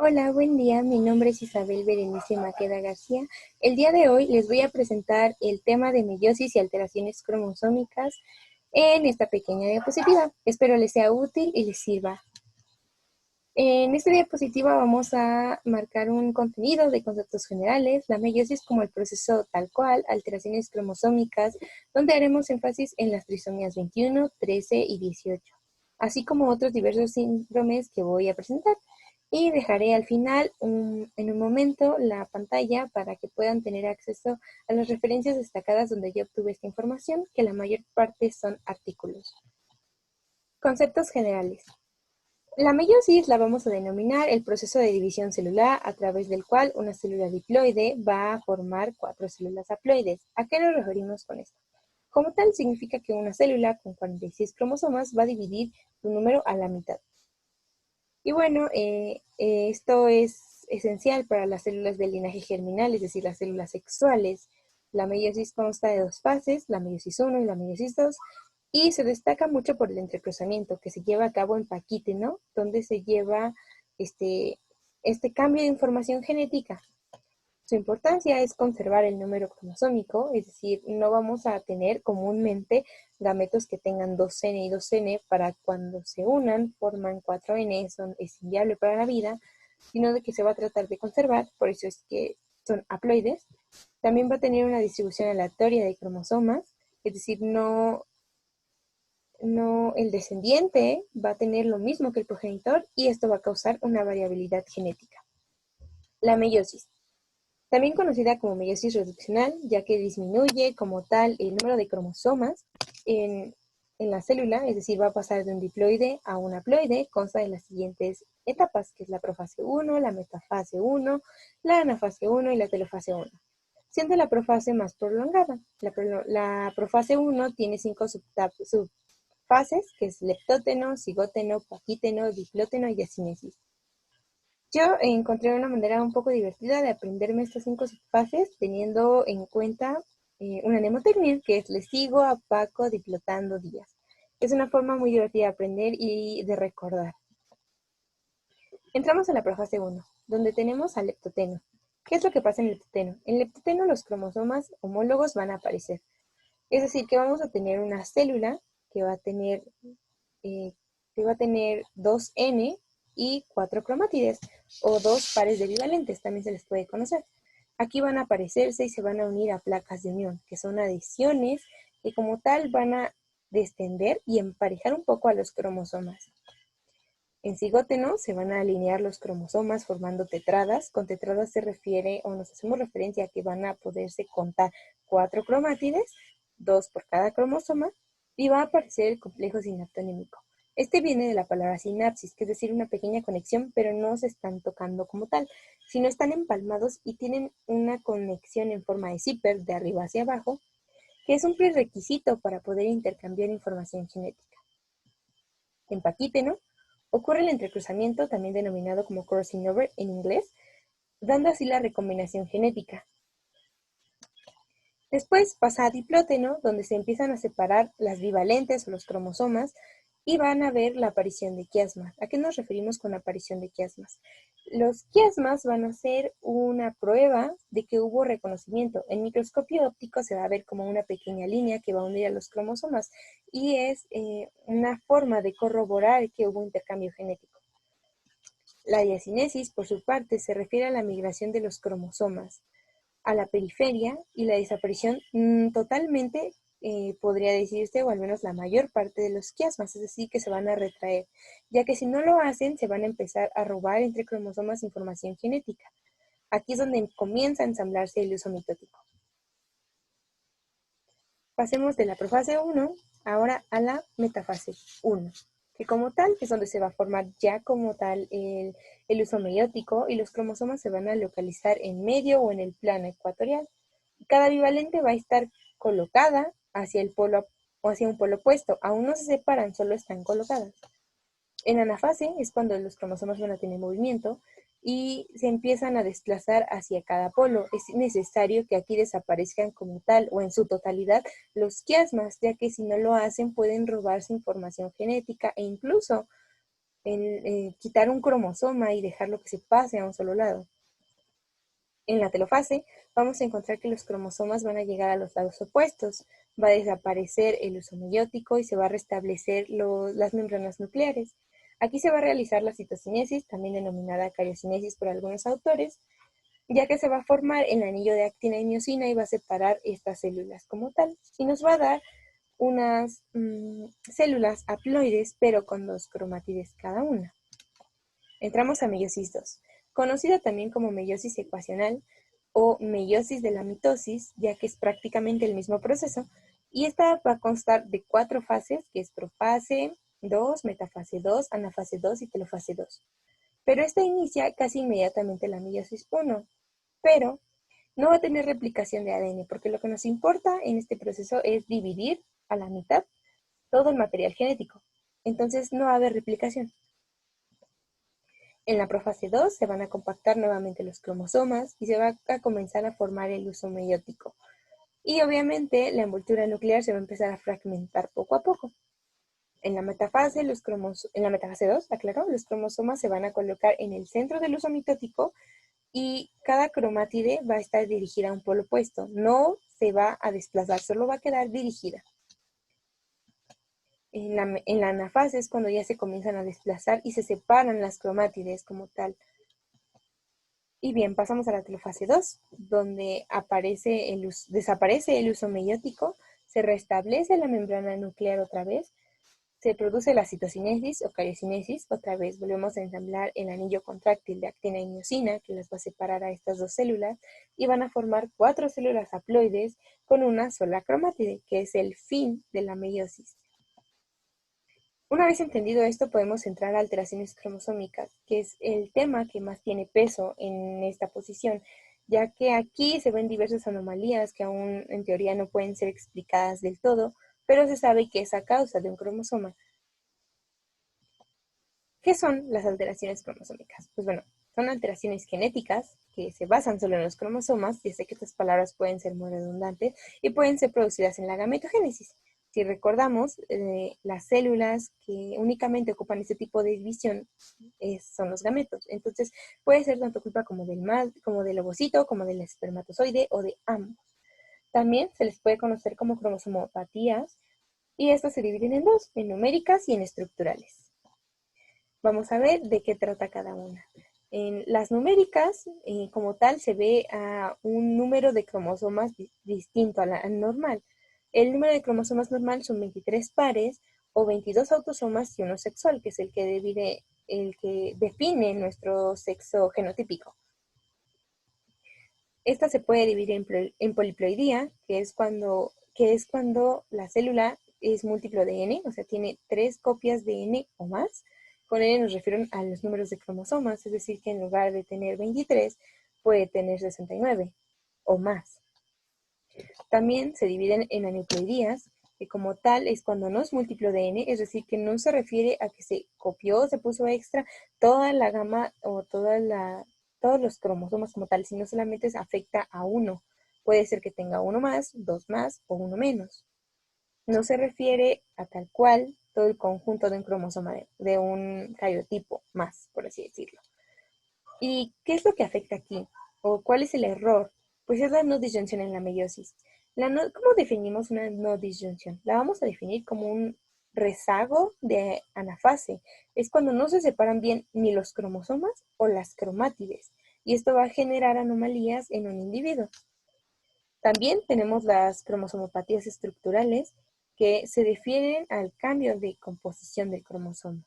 Hola, buen día. Mi nombre es Isabel Berenice Maqueda García. El día de hoy les voy a presentar el tema de meiosis y alteraciones cromosómicas en esta pequeña diapositiva. Espero les sea útil y les sirva. En esta diapositiva vamos a marcar un contenido de conceptos generales, la meiosis como el proceso tal cual, alteraciones cromosómicas, donde haremos énfasis en las trisomías 21, 13 y 18, así como otros diversos síndromes que voy a presentar. Y dejaré al final, en un momento, la pantalla para que puedan tener acceso a las referencias destacadas donde yo obtuve esta información, que la mayor parte son artículos. Conceptos generales. La meiosis la vamos a denominar el proceso de división celular a través del cual una célula diploide va a formar 4 células haploides. ¿A qué nos referimos con esto? Como tal, significa que una célula con 46 cromosomas va a dividir su número a la mitad. Y bueno, esto es esencial para las células del linaje germinal, es decir, las células sexuales. La meiosis consta de 2 fases, la meiosis 1 y la meiosis 2, y se destaca mucho por el entrecruzamiento que se lleva a cabo en paquíteno, donde se lleva este cambio de información genética. Su importancia es conservar el número cromosómico, es decir, no vamos a tener comúnmente gametos que tengan 2N y 2N para cuando se unan forman 4N, es inviable para la vida, sino de que se va a tratar de conservar, por eso es que son haploides. También va a tener una distribución aleatoria de cromosomas, es decir, no el descendiente va a tener lo mismo que el progenitor y esto va a causar una variabilidad genética. La meiosis. También conocida como meiosis reduccional, ya que disminuye como tal el número de cromosomas en la célula, es decir, va a pasar de un diploide a un haploide, consta de las siguientes etapas, que es la profase 1, la metafase 1, la anafase 1 y la telofase 1, siendo la profase más prolongada. La profase 1 tiene 5 subfases, que es leptóteno, cigóteno, paquíteno, diplóteno y acinesis. Yo encontré una manera un poco divertida de aprenderme estas 5 subfases teniendo en cuenta una mnemotecnia, que es le sigo a Paco diplotando días. Es una forma muy divertida de aprender y de recordar. Entramos a la profase 1, donde tenemos al leptoteno. ¿Qué es lo que pasa en el leptoteno? En el leptoteno los cromosomas homólogos van a aparecer. Es decir, que vamos a tener una célula que va a tener 2N y 4 cromátides, o 2 pares de bivalentes, también se les puede conocer. Aquí van a aparecerse y se van a unir a placas de unión, que son adhesiones que como tal van a descender y emparejar un poco a los cromosomas. En cigóteno se van a alinear los cromosomas formando tetradas. Con tetradas se refiere, o nos hacemos referencia a que van a poderse contar 4 cromátides, 2 por cada cromosoma, y va a aparecer el complejo sinaptonímico. Este viene de la palabra sinapsis, que es decir, una pequeña conexión, pero no se están tocando como tal, sino están empalmados y tienen una conexión en forma de zipper de arriba hacia abajo, que es un prerequisito para poder intercambiar información genética. En paquíteno ocurre el entrecruzamiento, también denominado como crossing over en inglés, dando así la recombinación genética. Después pasa a diplóteno, donde se empiezan a separar las bivalentes o los cromosomas y van a ver la aparición de quiasmas. ¿A qué nos referimos con aparición de quiasmas? Los quiasmas van a ser una prueba de que hubo reconocimiento. En microscopio óptico se va a ver como una pequeña línea que va a unir a los cromosomas y es una forma de corroborar que hubo intercambio genético. La diacinesis, por su parte, se refiere a la migración de los cromosomas a la periferia y la desaparición totalmente, podría decirse, o al menos la mayor parte de los quiasmas, es decir, que se van a retraer, ya que si no lo hacen, se van a empezar a robar entre cromosomas información genética. Aquí es donde comienza a ensamblarse el uso mitótico. Pasemos de la profase 1 ahora a la metafase 1, que como tal es donde se va a formar ya como tal el uso meiótico y los cromosomas se van a localizar en medio o en el plano ecuatorial. Cada bivalente va a estar colocada hacia el polo o hacia un polo opuesto. Aún no se separan, solo están colocadas. En anafase es cuando los cromosomas van a tener movimiento y se empiezan a desplazar hacia cada polo. Es necesario que aquí desaparezcan como tal o en su totalidad los quiasmas, ya que si no lo hacen pueden robarse información genética e incluso quitar un cromosoma y dejarlo que se pase a un solo lado. En la telofase vamos a encontrar que los cromosomas van a llegar a los lados opuestos, va a desaparecer el uso meiótico y se va a restablecer las membranas nucleares. Aquí se va a realizar la citocinesis, también denominada cariocinesis por algunos autores, ya que se va a formar el anillo de actina y miosina y va a separar estas células como tal. Y nos va a dar unas células haploides, pero con 2 cromátides cada una. Entramos a meiosis 2, conocida también como meiosis ecuacional o meiosis de la mitosis, ya que es prácticamente el mismo proceso, y esta va a constar de 4 fases, que es profase 2, metafase 2, anafase 2 y telofase 2. Pero esta inicia casi inmediatamente la meiosis 1, pero no va a tener replicación de ADN, porque lo que nos importa en este proceso es dividir a la mitad todo el material genético. Entonces no va a haber replicación. En la profase 2 se van a compactar nuevamente los cromosomas y se va a comenzar a formar el uso meiótico. Y obviamente la envoltura nuclear se va a empezar a fragmentar poco a poco. En la metafase 2, aclaro, los cromosomas se van a colocar en el centro del uso mitótico y cada cromátide va a estar dirigida a un polo opuesto. No se va a desplazar, solo va a quedar dirigida. En la anafase es cuando ya se comienzan a desplazar y se separan las cromátides como tal. Y bien, pasamos a la telofase 2, donde desaparece el uso meiótico, se restablece la membrana nuclear otra vez, se produce la citocinesis o cariocinesis, otra vez volvemos a ensamblar el anillo contráctil de actina y miosina, que las va a separar a estas 2 células, y van a formar 4 células haploides con una sola cromátide, que es el fin de la meiosis. Una vez entendido esto, podemos entrar a alteraciones cromosómicas, que es el tema que más tiene peso en esta posición, ya que aquí se ven diversas anomalías que aún en teoría no pueden ser explicadas del todo, pero se sabe que es a causa de un cromosoma. ¿Qué son las alteraciones cromosómicas? Pues bueno, son alteraciones genéticas que se basan solo en los cromosomas, y sé que estas palabras pueden ser muy redundantes, y pueden ser producidas en la gametogénesis. Si recordamos, las células que únicamente ocupan este tipo de división son los gametos. Entonces, puede ser tanto culpa como del ovocito, como del espermatozoide o de ambos. También se les puede conocer como cromosomopatías, y estas se dividen en 2, en numéricas y en estructurales. Vamos a ver de qué trata cada una. En las numéricas, como tal, se ve a un número de cromosomas distinto al normal. El número de cromosomas normal son 23 pares o 22 autosomas y uno sexual, que es el que define nuestro sexo genotípico. Esta se puede dividir en poliploidía, que es cuando la célula es múltiplo de n, o sea, tiene 3 copias de n o más. Con n nos refieren a los números de cromosomas, es decir, que en lugar de tener 23, puede tener 69 o más. También se dividen en aneuploidías, que como tal es cuando no es múltiplo de n, es decir, que no se refiere a que se copió, se puso extra toda la gama o todos los cromosomas como tal, sino solamente se afecta a uno. Puede ser que tenga uno más, 2 más o uno menos. No se refiere a tal cual todo el conjunto de un cromosoma, de un cariotipo más, por así decirlo. ¿Y qué es lo que afecta aquí? ¿O cuál es el error? Pues es la no disyunción en la meiosis. ¿Cómo definimos una no disyunción? La vamos a definir como un rezago de anafase. Es cuando no se separan bien ni los cromosomas o las cromátides. Y esto va a generar anomalías en un individuo. También tenemos las cromosomopatías estructurales, que se refieren al cambio de composición del cromosoma.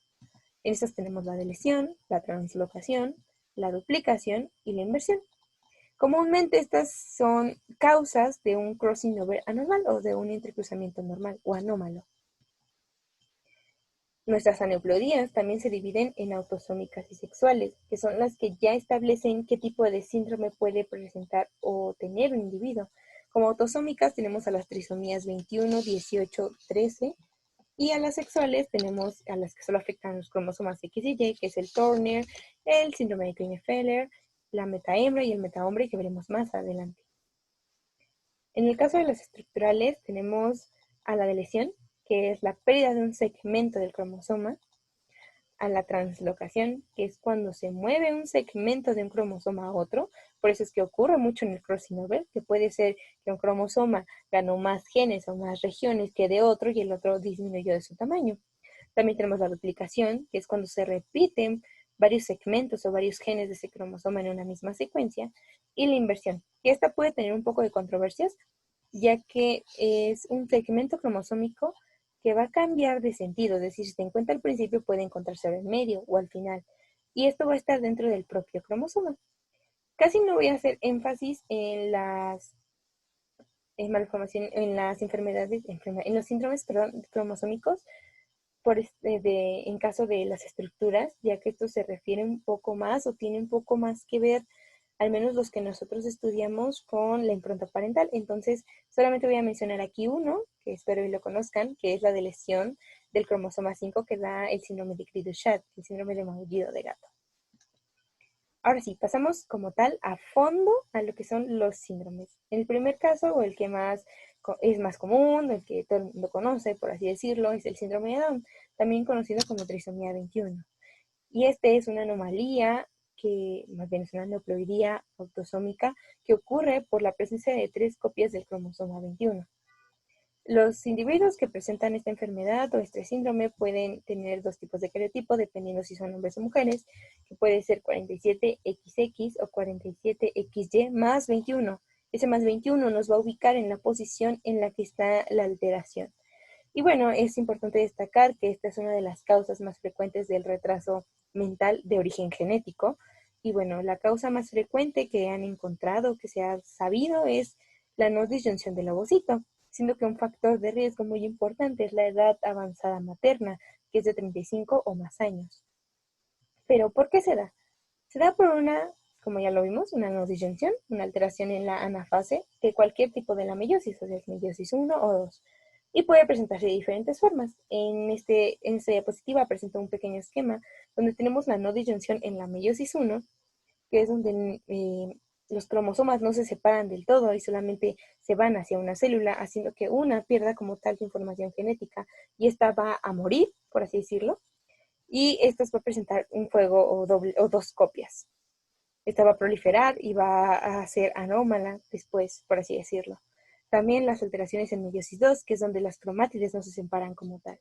En estas tenemos la deleción, la translocación, la duplicación y la inversión. Comúnmente estas son causas de un crossing over anormal o de un entrecruzamiento normal o anómalo. Nuestras aneuploidías también se dividen en autosómicas y sexuales, que son las que ya establecen qué tipo de síndrome puede presentar o tener un individuo. Como autosómicas tenemos a las trisomías 21, 18, 13, y a las sexuales tenemos a las que solo afectan los cromosomas X y Y, que es el Turner, el síndrome de Klinefelter, la metahembra y el metahombre, que veremos más adelante. En el caso de las estructurales tenemos a la deleción, que es la pérdida de un segmento del cromosoma, a la translocación, que es cuando se mueve un segmento de un cromosoma a otro. Por eso es que ocurre mucho en el crossing over, que puede ser que un cromosoma ganó más genes o más regiones que de otro y el otro disminuyó de su tamaño. También tenemos la duplicación, que es cuando se repiten varios segmentos o varios genes de ese cromosoma en una misma secuencia, y la inversión, que esta puede tener un poco de controversias, ya que es un segmento cromosómico que va a cambiar de sentido, es decir, si se encuentra al principio puede encontrarse al medio o al final, y esto va a estar dentro del propio cromosoma. Casi no voy a hacer énfasis en las malformaciones, en las enfermedades, en los síndromes, perdón, cromosómicos, en caso de las estructuras, ya que esto se refiere un poco más o tiene un poco más que ver, al menos los que nosotros estudiamos, con la impronta parental. Entonces, solamente voy a mencionar aquí uno, que espero y lo conozcan, que es la de lesión del cromosoma 5 que da el síndrome de Cri-du-Chat, el síndrome de maullido de gato. Ahora sí, pasamos como tal a fondo a lo que son los síndromes. En el primer caso, o el que es más común, el que todo el mundo conoce, por así decirlo, es el síndrome de Down, también conocido como trisomía 21. Y este es una anomalía que, más bien es una aneuploidía autosómica que ocurre por la presencia de 3 copias del cromosoma 21. Los individuos que presentan esta enfermedad o este síndrome pueden tener 2 tipos de cariotipo, dependiendo si son hombres o mujeres, que puede ser 47XX o 47XY más 21. Ese más 21 nos va a ubicar en la posición en la que está la alteración. Y bueno, es importante destacar que esta es una de las causas más frecuentes del retraso mental de origen genético. Y bueno, la causa más frecuente que han encontrado, que se ha sabido, es la no disyunción del ovocito, siendo que un factor de riesgo muy importante es la edad avanzada materna, que es de 35 o más años. Pero ¿por qué se da? Se da por una, como ya lo vimos, una no disyunción, una alteración en la anafase de cualquier tipo de la meiosis, o sea, es meiosis 1 o 2, y puede presentarse de diferentes formas. En esta diapositiva presento un pequeño esquema donde tenemos la no disyunción en la meiosis 1, que es donde los cromosomas no se separan del todo y solamente se van hacia una célula, haciendo que una pierda como tal su información genética y esta va a morir, por así decirlo, y esta va a presentar un fuego o 2 copias. Esta va a proliferar y va a ser anómala después, por así decirlo. También las alteraciones en meiosis 2, que es donde las cromátides no se separan como tal.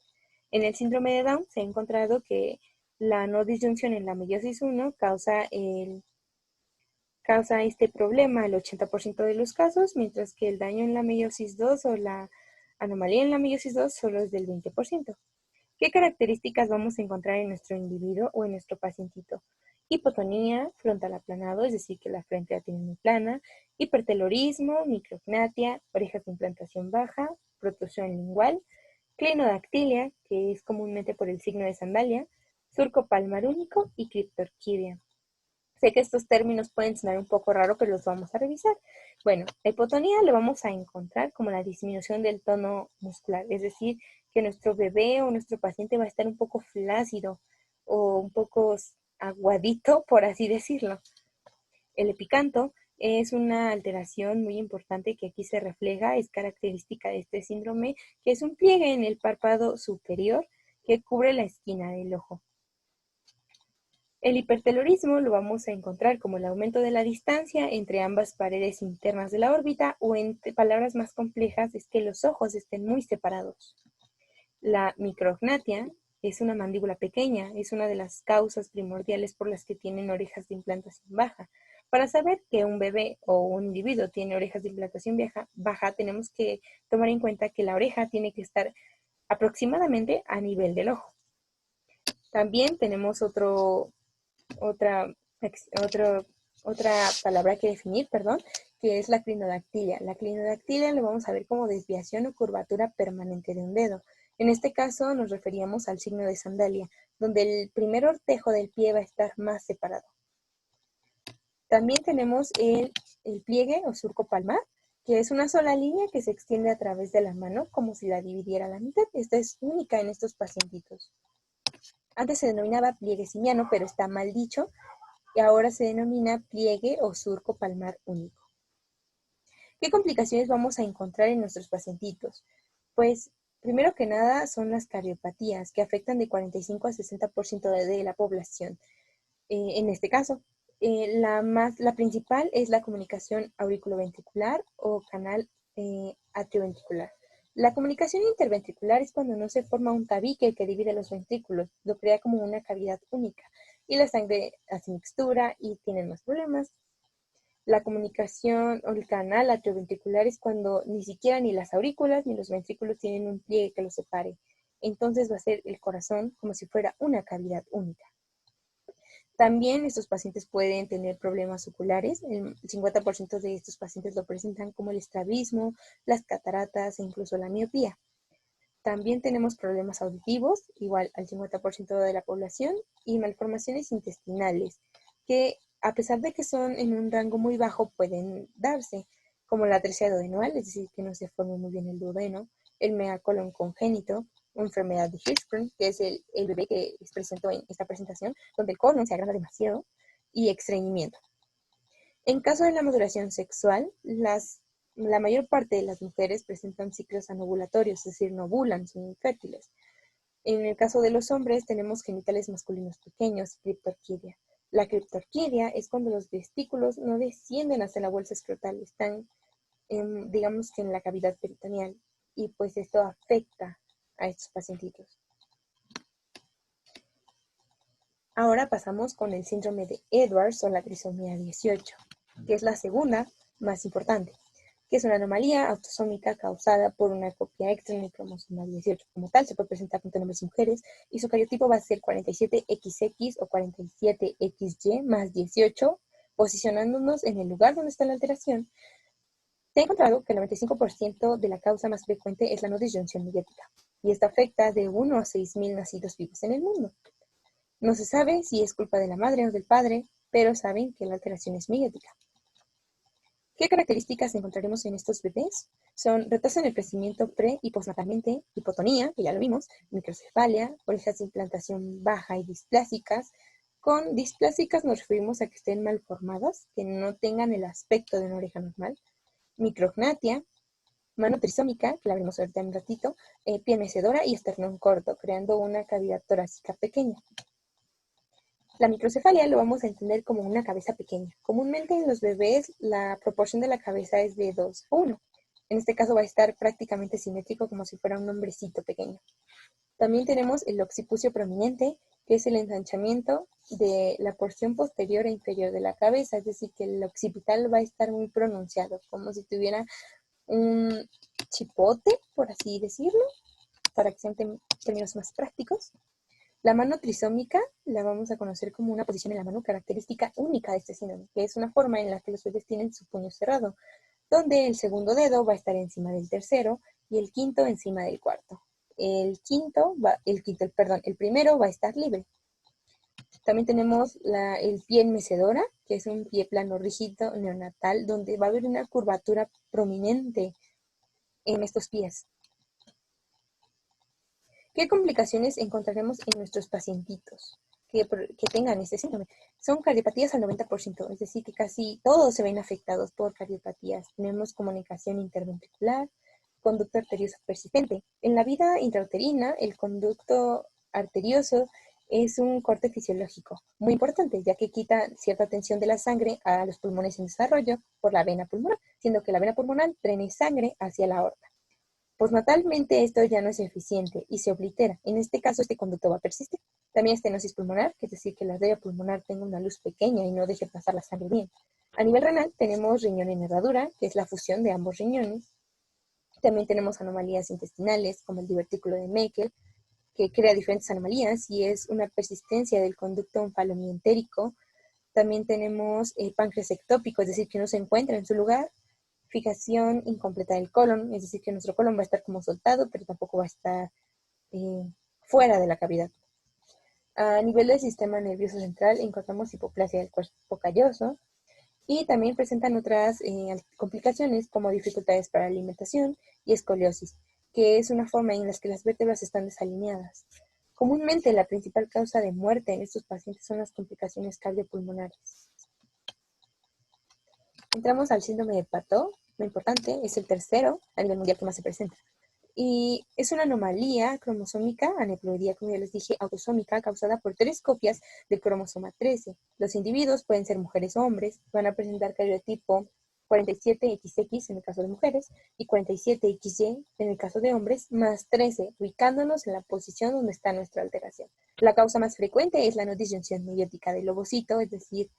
En el síndrome de Down se ha encontrado que la no disyunción en la meiosis 1 causa este problema el 80% de los casos, mientras que el daño en la meiosis 2 o la anomalía en la meiosis 2 solo es del 20%. ¿Qué características vamos a encontrar en nuestro individuo o en nuestro pacientito? Hipotonía, frontal aplanado, es decir, que la frente la tiene muy plana, hipertelorismo, micrognatia, orejas de implantación baja, protrusión lingual, clinodactilia, que es comúnmente por el signo de sandalia, surco palmar único y criptorquidia. Sé que estos términos pueden sonar un poco raro, pero los vamos a revisar. Bueno, la hipotonía lo vamos a encontrar como la disminución del tono muscular, es decir, que nuestro bebé o nuestro paciente va a estar un poco flácido o un poco aguadito, por así decirlo. El epicanto es una alteración muy importante que aquí se refleja, es característica de este síndrome, que es un pliegue en el párpado superior que cubre la esquina del ojo. El hipertelorismo lo vamos a encontrar como el aumento de la distancia entre ambas paredes internas de la órbita, o en palabras más complejas es que los ojos estén muy separados. La micrognatia es una mandíbula pequeña, es una de las causas primordiales por las que tienen orejas de implantación baja. Para saber que un bebé o un individuo tiene orejas de implantación baja, tenemos que tomar en cuenta que la oreja tiene que estar aproximadamente a nivel del ojo. También tenemos otra, otra palabra que definir, perdón, que es la clinodactilia. La clinodactilia lo vamos a ver como desviación o curvatura permanente de un dedo. En este caso nos referíamos al signo de sandalia, donde el primer ortejo del pie va a estar más separado. También tenemos el pliegue o surco palmar, que es una sola línea que se extiende a través de la mano como si la dividiera a la mitad. Esta es única en estos pacientitos. Antes se denominaba pliegue simiano, pero está mal dicho, y ahora se denomina pliegue o surco palmar único. ¿Qué complicaciones vamos a encontrar en nuestros pacientitos? Pues Primero que nada son las cardiopatías, que afectan de 45 a 60% de la población. En este caso, la principal es la comunicación auriculoventricular o canal atrioventricular. La comunicación interventricular es cuando no se forma un tabique que divide los ventrículos, lo crea como una cavidad única y la sangre hace mixtura y tienen más problemas. La comunicación o el canal atrioventricular es cuando ni siquiera ni las aurículas ni los ventrículos tienen un pliegue que los separe. Entonces va a ser el corazón como si fuera una cavidad única. También estos pacientes pueden tener problemas oculares. El 50% de estos pacientes lo presentan como el estrabismo, las cataratas e incluso la miopía. También tenemos problemas auditivos, igual al 50% de la población, y malformaciones intestinales, que a pesar de que son en un rango muy bajo, pueden darse, como la atresia duodenal, es decir, que no se forme muy bien el duodeno, el megacolon congénito, o enfermedad de Hirschsprung, que es el bebé que les presento en esta presentación, donde el colon se agranda demasiado, y estreñimiento. En caso de la maduración sexual, la mayor parte de las mujeres presentan ciclos anovulatorios, es decir, no ovulan, son infértiles. En el caso de los hombres tenemos genitales masculinos pequeños, criptorquidia. La criptorquidia es cuando los testículos no descienden hasta la bolsa escrotal, están, digamos que en la cavidad peritoneal, y pues esto afecta a estos pacientitos. Ahora pasamos con el síndrome de Edwards o la trisomía 18, que es la segunda más importante, que es una anomalía autosómica causada por una copia extra en el cromosoma 18. Como tal, se puede presentar tanto en hombres y mujeres, y su cariotipo va a ser 47XX o 47XY más 18, posicionándonos en el lugar donde está la alteración. Se ha encontrado que el 95% de la causa más frecuente es la no disyunción mediática, y esta afecta de 1 a 6.000 nacidos vivos en el mundo. No se sabe si es culpa de la madre o del padre, pero saben que la alteración es mediática. ¿Qué características encontraremos en estos bebés? Son retraso en el crecimiento pre y postnatalmente, hipotonía, que ya lo vimos, microcefalia, orejas de implantación baja y displásicas. Con displásicas nos referimos a que estén mal formadas, que no tengan el aspecto de una oreja normal, micrognatia, mano trisómica, que la veremos ahorita en un ratito, piel mecedora y esternón corto, creando una cavidad torácica pequeña. La microcefalia lo vamos a entender como una cabeza pequeña. Comúnmente en los bebés la proporción de la cabeza es de 2 a 1. En este caso va a estar prácticamente simétrico como si fuera un hombrecito pequeño. También tenemos el occipucio prominente, que es el ensanchamiento de la porción posterior e inferior de la cabeza, es decir, que el occipital va a estar muy pronunciado, como si tuviera un chipote, por así decirlo, para que sean términos más prácticos. La mano trisómica la vamos a conocer como una posición en la mano característica única de este síndrome, que es una forma en la que los bebés tienen su puño cerrado, donde el segundo dedo va a estar encima del tercero y el quinto encima del cuarto. El primero va a estar libre. También tenemos el pie en mecedora, que es un pie plano rígido neonatal, donde va a haber una curvatura prominente en estos pies. ¿Qué complicaciones encontraremos en nuestros pacientitos que tengan este síndrome? Son cardiopatías al 90%, es decir, que casi todos se ven afectados por cardiopatías. Tenemos comunicación interventricular, conducto arterioso persistente. En la vida intrauterina, el conducto arterioso es un corte fisiológico muy importante, ya que quita cierta tensión de la sangre a los pulmones en desarrollo por la vena pulmonar, siendo que la vena pulmonar drena sangre hacia la aorta. Postnatalmente esto ya no es eficiente y se oblitera. En este caso, este conducto va a persistir. También estenosis pulmonar, que es decir, que la arteria pulmonar tenga una luz pequeña y no deje pasar la sangre bien. A nivel renal tenemos riñón en herradura, que es la fusión de ambos riñones. También tenemos anomalías intestinales, como el divertículo de Meckel, que crea diferentes anomalías y es una persistencia del conducto onfalomientérico. También tenemos páncreas ectópico, es decir, que no se encuentra en su lugar. Fijación incompleta del colon, es decir, que nuestro colon va a estar como soltado, pero tampoco va a estar fuera de la cavidad. A nivel del sistema nervioso central encontramos hipoplasia del cuerpo calloso y también presentan otras complicaciones como dificultades para la alimentación y escoliosis, que es una forma en la que las vértebras están desalineadas. Comúnmente la principal causa de muerte en estos pacientes son las complicaciones cardiopulmonares. Entramos al síndrome de Patot. Lo importante es el tercero a nivel mundial que más se presenta. y es una anomalía cromosómica, aneuploidía, como ya les dije, autosómica, causada por 3 copias del cromosoma 13. Los individuos pueden ser mujeres o hombres, van a presentar cariotipo 47XX en el caso de mujeres y 47XY en el caso de hombres, más 13, ubicándonos en la posición donde está nuestra alteración. La causa más frecuente es la no disyunción meiótica del ovocito, es decir,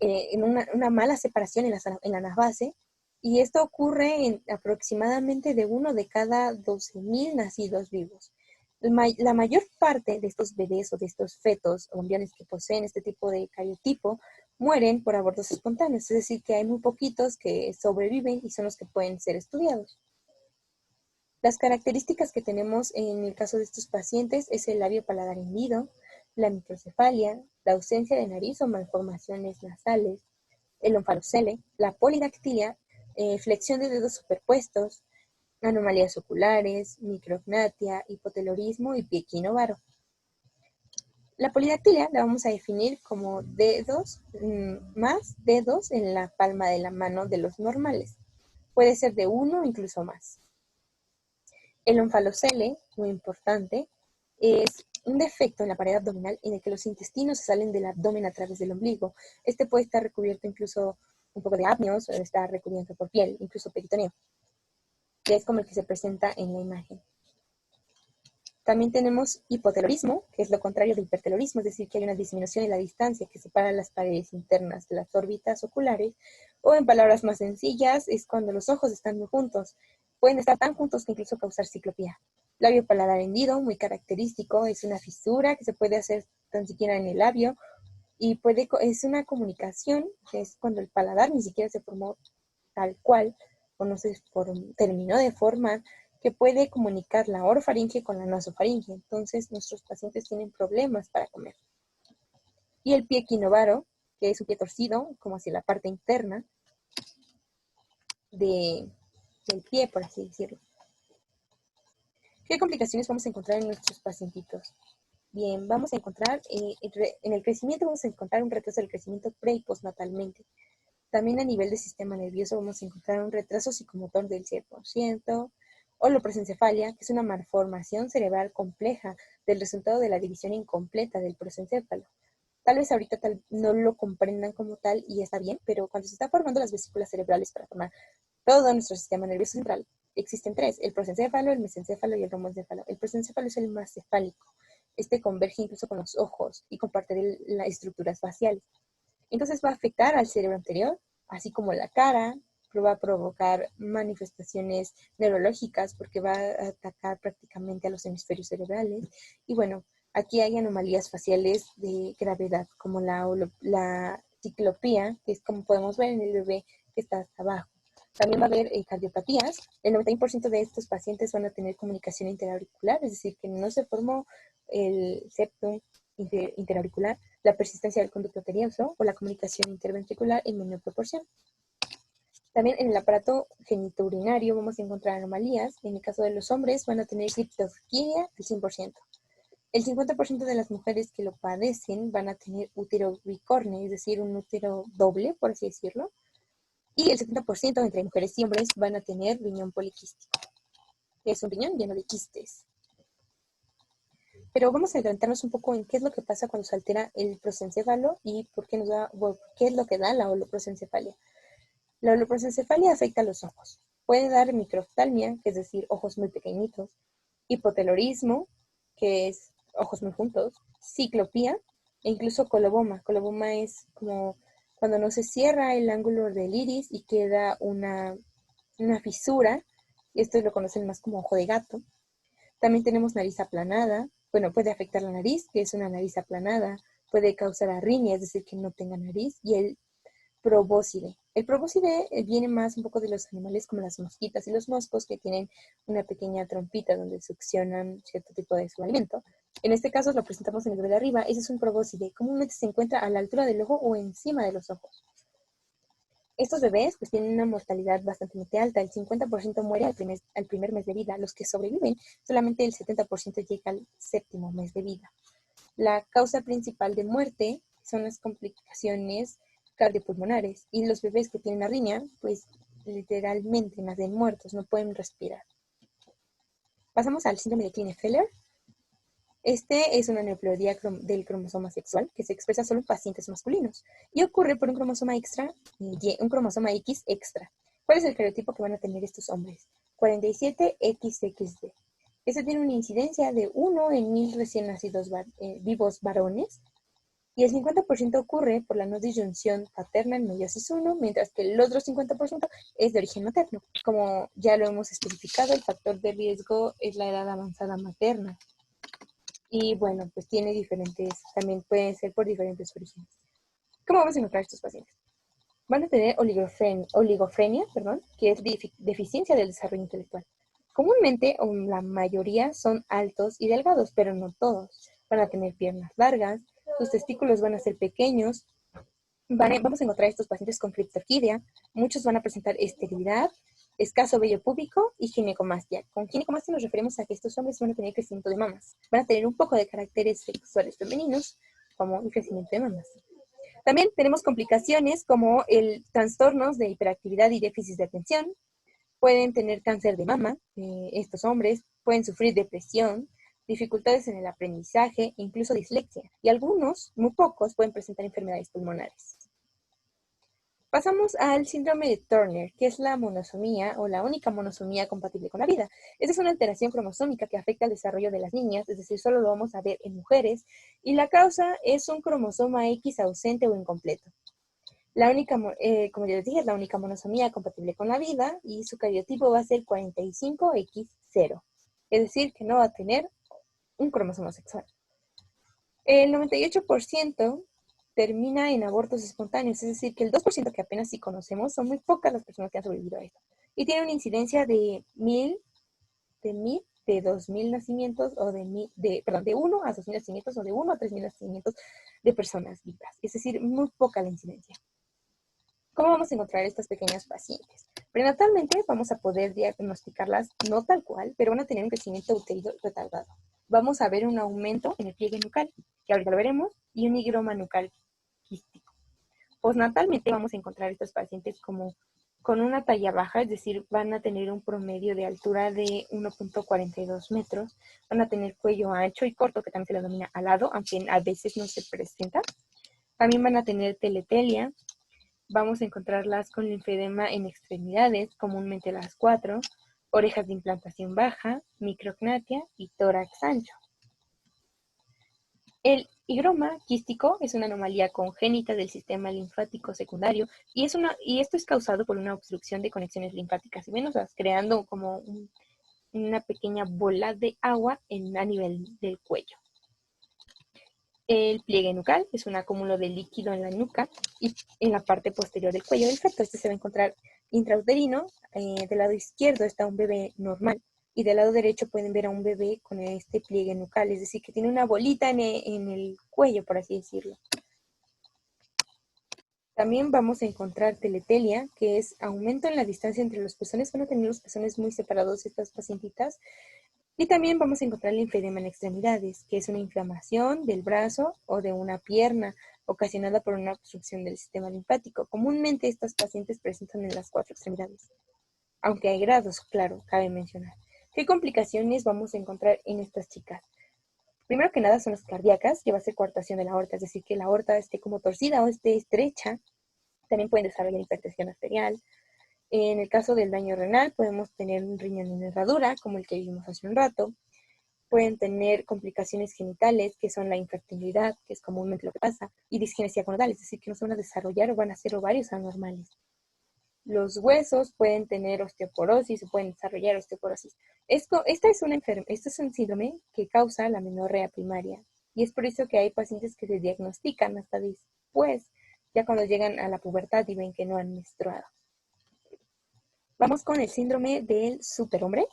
en una mala separación en la base, y esto ocurre en aproximadamente de 1 de cada 12.000 nacidos vivos. La mayor parte de estos bebés o de estos fetos o embriones que poseen este tipo de cariotipo mueren por abortos espontáneos, es decir, que hay muy poquitos que sobreviven y son los que pueden ser estudiados. Las características que tenemos en el caso de estos pacientes es el labio paladar hendido, la microcefalia, la ausencia de nariz o malformaciones nasales, el onfalocele, la polidactilia, flexión de dedos superpuestos, anomalías oculares, micrognatia, hipotelorismo y pie equinovaro. La polidactilia la vamos a definir como dedos más dedos en la palma de la mano de los normales. Puede ser de 1 o incluso más. El onfalocele, muy importante, es un defecto en la pared abdominal en el que los intestinos se salen del abdomen a través del ombligo. Este puede estar recubierto incluso un poco de apnios o está recubierto por piel, incluso peritoneo, que es como el que se presenta en la imagen. También tenemos hipotelorismo, que es lo contrario de hipertelorismo, es decir, que hay una disminución en la distancia que separa las paredes internas de las órbitas oculares, o en palabras más sencillas, es cuando los ojos están muy juntos. Pueden estar tan juntos que incluso causar ciclopía. Labio paladar hendido, muy característico, es una fisura que se puede hacer tan siquiera en el labio, y es una comunicación, que es cuando el paladar ni siquiera se formó tal cual, o no se terminó de formar, que puede comunicar la orofaringe con la nasofaringe. Entonces, nuestros pacientes tienen problemas para comer. Y el pie equinovaro, que es un pie torcido, como hacia la parte interna del pie, por así decirlo. ¿Qué complicaciones vamos a encontrar en nuestros pacientitos? Bien, vamos a encontrar, en el crecimiento vamos a encontrar un retraso del crecimiento pre y postnatalmente. También a nivel del sistema nervioso vamos a encontrar un retraso psicomotor del 100%, holoprosencefalia, que es una malformación cerebral compleja del resultado de la división incompleta del prosencéfalo. Tal vez ahorita no lo comprendan como tal y está bien, pero cuando se está formando las vesículas cerebrales para formar todo nuestro sistema nervioso central, existen 3, el prosencéfalo, el mesencéfalo y el romoencéfalo. El prosencéfalo es el más cefálico. Este converge incluso con los ojos y con parte de las estructuras faciales. Entonces va a afectar al cerebro anterior, así como la cara, va a provocar manifestaciones neurológicas porque va a atacar prácticamente a los hemisferios cerebrales. Y bueno, aquí hay anomalías faciales de gravedad, como la ciclopía, que es como podemos ver en el bebé que está hasta abajo. También va a haber cardiopatías. El 91% de estos pacientes van a tener comunicación interauricular, es decir, que no se formó el septum interauricular, la persistencia del conducto arterioso o la comunicación interventricular en menor proporción. También en el aparato genitourinario vamos a encontrar anomalías. En el caso de los hombres van a tener criptorquidia del 100%. El 50% de las mujeres que lo padecen van a tener útero bicorne, es decir, un útero doble, por así decirlo. Y el 70% entre mujeres y hombres van a tener riñón poliquístico, que es un riñón lleno de quistes. Pero vamos a adelantarnos un poco en qué es lo que pasa cuando se altera el prosencéfalo y qué es lo que da la holoprosencefalia. La holoprosencefalia afecta a los ojos. Puede dar microftalmia, que es decir, ojos muy pequeñitos, hipotelorismo, que es ojos muy juntos, ciclopía e incluso coloboma. Coloboma es como cuando no se cierra el ángulo del iris y queda una fisura. Esto lo conocen más como ojo de gato. También tenemos nariz aplanada. Bueno, puede afectar la nariz, que es una nariz aplanada. Puede causar arritmia, es decir, que no tenga nariz. Y el probóscide. El probóscide viene más un poco de los animales como las mosquitas y los moscos que tienen una pequeña trompita donde succionan cierto tipo de su alimento. En este caso lo presentamos en el bebé de arriba. Ese es un probóscide. Comúnmente se encuentra a la altura del ojo o encima de los ojos. Estos bebés pues tienen una mortalidad bastante alta, el 50% muere al primer mes de vida, los que sobreviven, solamente el 70% llega al 7º mes de vida. La causa principal de muerte son las complicaciones cardiopulmonares y los bebés que tienen arritmia pues literalmente nacen muertos, no pueden respirar. Pasamos al síndrome de Klinefelter. Este es una neoploidía del cromosoma sexual que se expresa solo en pacientes masculinos y ocurre por un cromosoma extra, un cromosoma X extra. ¿Cuál es el cariotipo que van a tener estos hombres? 47XXD. Este tiene una incidencia de 1 en 1000 recién nacidos vivos varones y el 50% ocurre por la no disyunción paterna en meiosis 1, mientras que el otro 50% es de origen materno. Como ya lo hemos especificado, el factor de riesgo es la edad avanzada materna. Y bueno, pues tiene también pueden ser por diferentes orígenes. ¿Cómo vamos a encontrar estos pacientes? Van a tener oligofrenia, que es deficiencia del desarrollo intelectual. Comúnmente, la mayoría son altos y delgados, pero no todos. Van a tener piernas largas, sus testículos van a ser pequeños. Vamos a encontrar estos pacientes con criptorquidia. Muchos van a presentar esterilidad, escaso vello púbico y ginecomastia. Con ginecomastia nos referimos a que estos hombres van a tener crecimiento de mamas. Van a tener un poco de caracteres sexuales femeninos, como el crecimiento de mamas. También tenemos complicaciones como trastornos de hiperactividad y déficit de atención. Pueden tener cáncer de mama, estos hombres. Pueden sufrir depresión, dificultades en el aprendizaje, incluso dislexia. Y algunos, muy pocos, pueden presentar enfermedades pulmonares. Pasamos al síndrome de Turner, que es la monosomía o la única monosomía compatible con la vida. Esta es una alteración cromosómica que afecta al desarrollo de las niñas, es decir, solo lo vamos a ver en mujeres, y la causa es un cromosoma X ausente o incompleto. La única, como ya les dije, es la única monosomía compatible con la vida y su cariotipo va a ser 45X0, es decir, que no va a tener un cromosoma sexual. El 98% termina en abortos espontáneos, es decir, que el 2% que apenas sí conocemos son muy pocas las personas que han sobrevivido a esto. Y tiene una incidencia de 2.000 nacimientos, o de 1 a 2.000 nacimientos, o de 1 a 3.000 nacimientos de personas vivas. Es decir, muy poca la incidencia. ¿Cómo vamos a encontrar estas pequeñas pacientes? Prenatalmente vamos a poder diagnosticarlas no tal cual, pero van a tener un crecimiento uterino retardado. Vamos a ver un aumento en el pliegue nucal, que ahorita lo veremos, y un higroma nucal quístico. Postnatalmente vamos a encontrar estos pacientes con una talla baja, es decir, van a tener un promedio de altura de 1.42 metros, van a tener cuello ancho y corto, que también se le denomina alado, aunque a veces no se presenta. También van a tener teletelia. Vamos a encontrarlas con linfedema en extremidades, comúnmente las 4, orejas de implantación baja, micrognatia y tórax ancho. El higroma quístico es una anomalía congénita del sistema linfático secundario y esto es causado por una obstrucción de conexiones linfáticas y venosas, creando como una pequeña bola de agua a nivel del cuello. El pliegue nucal es un acúmulo de líquido en la nuca y en la parte posterior del cuello del feto. Este se va a encontrar intrauterino. Del lado izquierdo está un bebé normal y del lado derecho pueden ver a un bebé con este pliegue nucal, es decir, que tiene una bolita en el cuello, por así decirlo. También vamos a encontrar teletelia, que es aumento en la distancia entre los pezones. Van a tener los pezones muy separados estas pacientitas. Y también vamos a encontrar linfedema en extremidades, que es una inflamación del brazo o de una pierna ocasionada por una obstrucción del sistema linfático. Comúnmente estas pacientes presentan en las 4 extremidades, aunque hay grados, claro, cabe mencionar. ¿Qué complicaciones vamos a encontrar en estas chicas? Primero que nada son las cardíacas, que va a ser coartación de la aorta, es decir, que la aorta esté como torcida o esté estrecha. También pueden desarrollar hipertensión arterial. En el caso del daño renal, podemos tener un riñón en herradura, como el que vimos hace un rato. Pueden tener complicaciones genitales, que son la infertilidad, que es comúnmente lo que pasa, y disgenesia gonadal, es decir, que no se van a desarrollar o van a ser ovarios anormales. Los huesos pueden tener osteoporosis o pueden desarrollar osteoporosis. Este es un síndrome que causa la menorrea primaria, y es por eso que hay pacientes que se diagnostican hasta después, ya cuando llegan a la pubertad y ven que no han menstruado. Vamos con el síndrome del superhombre.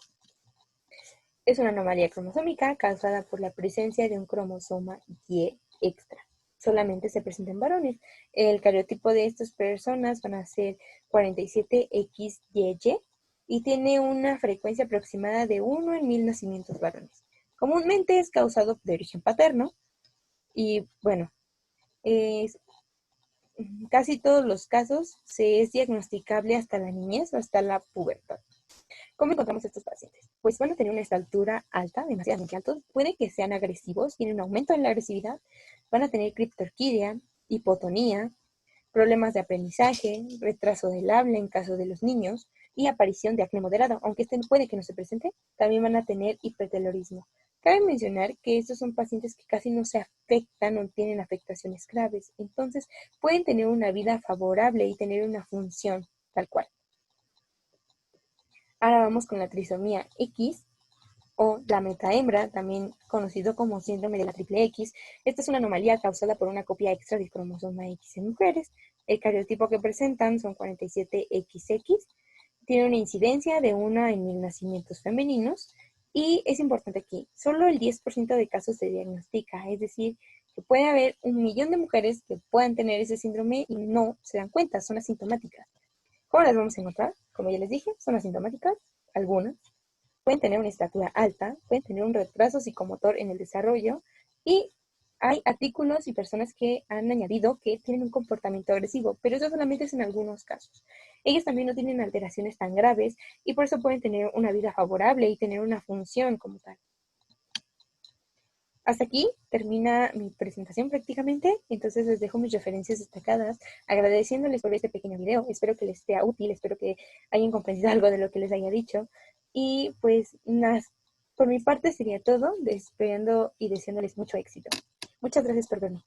Es una anomalía cromosómica causada por la presencia de un cromosoma Y extra. Solamente se presenta en varones. El cariotipo de estas personas van a ser 47XYY y tiene una frecuencia aproximada de 1 en 1000 nacimientos varones. Comúnmente es causado de origen paterno y, bueno, casi todos los casos se es diagnosticable hasta la niñez o hasta la pubertad. ¿Cómo encontramos estos pacientes? Pues van a tener una estatura alta, demasiadamente altos, puede que sean agresivos, tienen un aumento en la agresividad, van a tener criptorquidia, hipotonía, problemas de aprendizaje, retraso del habla en caso de los niños y aparición de acné moderado, aunque este puede que no se presente, también van a tener hipertelorismo. Cabe mencionar que estos son pacientes que casi no se afectan o tienen afectaciones graves, entonces pueden tener una vida favorable y tener una función tal cual. Ahora vamos con la trisomía X o la metahembra, también conocido como síndrome de la triple X. Esta es una anomalía causada por una copia extra del cromosoma X en mujeres. El cariotipo que presentan son 47XX. Tiene una incidencia de 1 en 1000 nacimientos femeninos. Y es importante aquí, solo el 10% de casos se diagnostica, es decir, que puede haber 1 millón de mujeres que puedan tener ese síndrome y no se dan cuenta, son asintomáticas. ¿Cómo las vamos a encontrar? Como ya les dije, son asintomáticas, algunas. Pueden tener una estatura alta, pueden tener un retraso psicomotor en el desarrollo y hay artículos y personas que han añadido que tienen un comportamiento agresivo, pero eso solamente es en algunos casos. Ellos también no tienen alteraciones tan graves y por eso pueden tener una vida favorable y tener una función como tal. Hasta aquí termina mi presentación prácticamente, entonces les dejo mis referencias destacadas, agradeciéndoles por este pequeño video. Espero que les sea útil, espero que hayan comprendido algo de lo que les haya dicho. Y pues nada, por mi parte sería todo, esperando y deseándoles mucho éxito. Muchas gracias por verme.